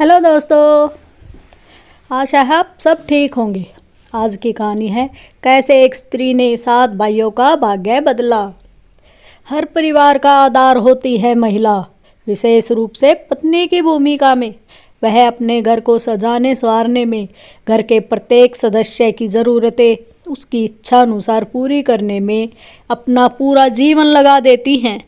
Hello दोस्तों, आशा है आप सब ठीक होंगे। आज की कहानी है कैसे एक स्त्री ने 7 भाइयों का भाग्य बदला। हर परिवार का आधार होती है महिला, विशेष रूप से पत्नी की भूमिका में। वह अपने घर को सजाने संवारने में, घर के प्रत्येक सदस्य की ज़रूरतें उसकी इच्छा अनुसार पूरी करने में अपना पूरा जीवन लगा देती हैं।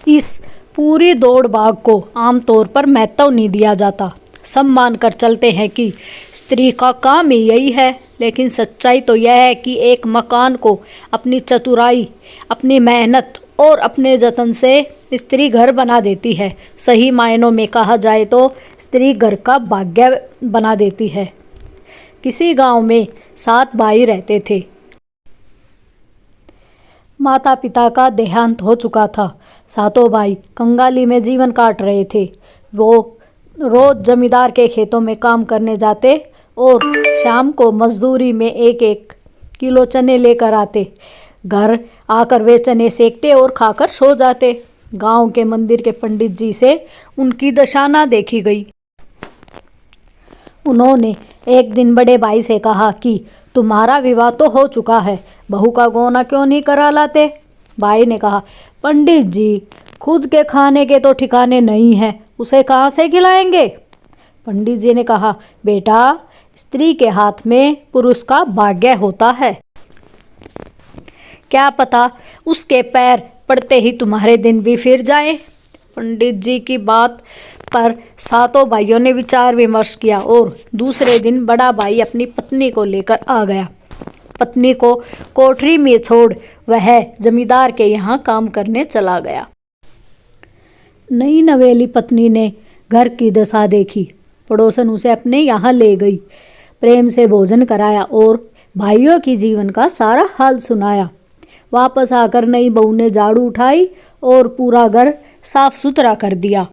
इस पूरी दौड़ भाग को आमतौर पर महत्व नहीं दिया जाता। सब मानकर चलते हैं कि स्त्री का काम ही यही है, लेकिन सच्चाई तो यह है कि एक मकान को अपनी चतुराई, अपनी मेहनत और अपने जतन से स्त्री घर बना देती है। सही मायनों में कहा जाए तो स्त्री घर का भाग्य बना देती है। किसी गांव में 7 भाई रहते थे। माता पिता का देहांत हो चुका था। 7 भाई कंगाली में जीवन काट रहे थे। वो रोज जमींदार के खेतों में काम करने जाते और शाम को मजदूरी में 1-1 किलो चने लेकर आते। घर आकर वे चने सेकते और खाकर सो जाते। गांव के मंदिर के पंडित जी से उनकी दशा ना देखी गई। उन्होंने एक दिन बड़े भाई से कहा कि तुम्हारा विवाह तो हो चुका है, बहू का गौना क्यों नहीं करा लाते। भाई ने कहा, पंडित जी, खुद के खाने के तो ठिकाने नहीं है, उसे कहाँ से खिलाएंगे। पंडित जी ने कहा, बेटा, स्त्री के हाथ में पुरुष का भाग्य होता है। क्या पता उसके पैर पड़ते ही तुम्हारे दिन भी फिर जाए। पंडित जी की बात पर 7 भाइयों ने विचार विमर्श किया और दूसरे दिन बड़ा भाई अपनी पत्नी को लेकर आ गया। पत्नी को कोठरी में छोड़ वह जमींदार के यहाँ काम करने चला गया। नई नवेली पत्नी ने घर की दशा देखी। पड़ोसन उसे अपने यहाँ ले गई, प्रेम से भोजन कराया और भाइयों की जीवन का सारा हाल सुनाया। वापस आकर नई बहू ने झाड़ू उठाई और पूरा घर साफ सुथरा कर दिया।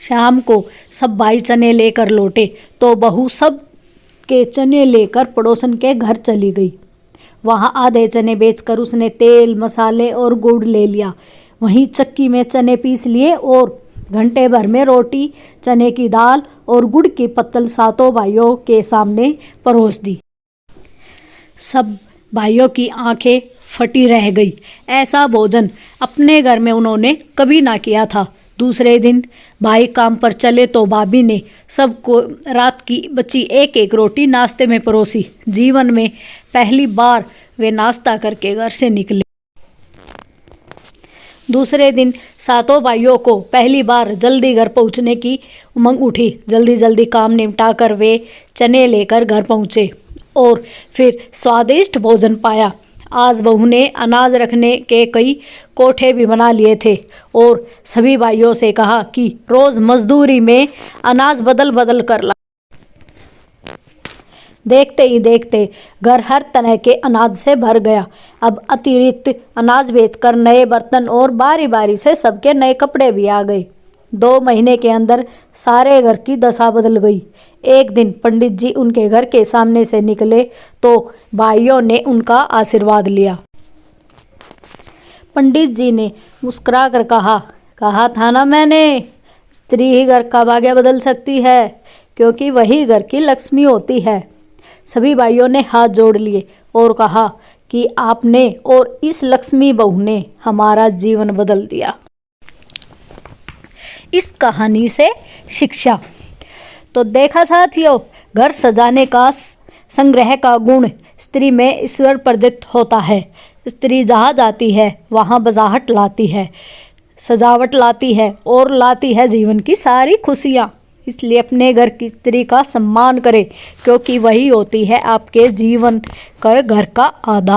शाम को सब भाई चने लेकर लौटे तो बहू सब के चने लेकर पड़ोसन के घर चली गई। वहां आधे चने बेचकर उसने तेल, मसाले और गुड़ ले लिया। वहीं चक्की में चने पीस लिए और घंटे भर में रोटी, चने की दाल और गुड़ की पत्तल 7 भाइयों के सामने परोस दी। सब भाइयों की आंखें फटी रह गई। ऐसा भोजन अपने घर में उन्होंने कभी ना किया था। दूसरे दिन भाई काम पर चले तो भाभी ने सबको रात की बची 1-1 रोटी नाश्ते में परोसी। जीवन में पहली बार वे नाश्ता करके घर से निकले। दूसरे दिन 7 भाइयों को पहली बार जल्दी घर पहुंचने की उमंग उठी। जल्दी जल्दी काम निपटा कर वे चने लेकर घर पहुंचे और फिर स्वादिष्ट भोजन पाया। आज बहू ने अनाज रखने के कई कोठे भी बना लिए थे और सभी भाइयों से कहा कि रोज मजदूरी में अनाज बदल बदल कर ला। देखते ही देखते घर हर तरह के अनाज से भर गया। अब अतिरिक्त अनाज बेचकर नए बर्तन और बारी बारी से सबके नए कपड़े भी आ गए। 2 महीने के अंदर सारे घर की दशा बदल गई। एक दिन पंडित जी उनके घर के सामने से निकले तो भाइयों ने उनका आशीर्वाद लिया। पंडित जी ने मुस्कुरा कर कहा था ना मैंने, स्त्री ही घर का भाग्य बदल सकती है, क्योंकि वही घर की लक्ष्मी होती है। सभी भाइयों ने हाथ जोड़ लिए और कहा कि आपने और इस लक्ष्मी बहू ने हमारा जीवन बदल दिया। इस कहानी से शिक्षा तो देखा साथियों, घर सजाने का संग्रह का गुण स्त्री में ईश्वर प्रदत्त होता है। स्त्री जहाँ जाती है वहाँ बजाहट लाती है, सजावट लाती है और लाती है जीवन की सारी खुशियाँ। इसलिए अपने घर की स्त्री का सम्मान करें, क्योंकि वही होती है आपके जीवन का घर का आधार।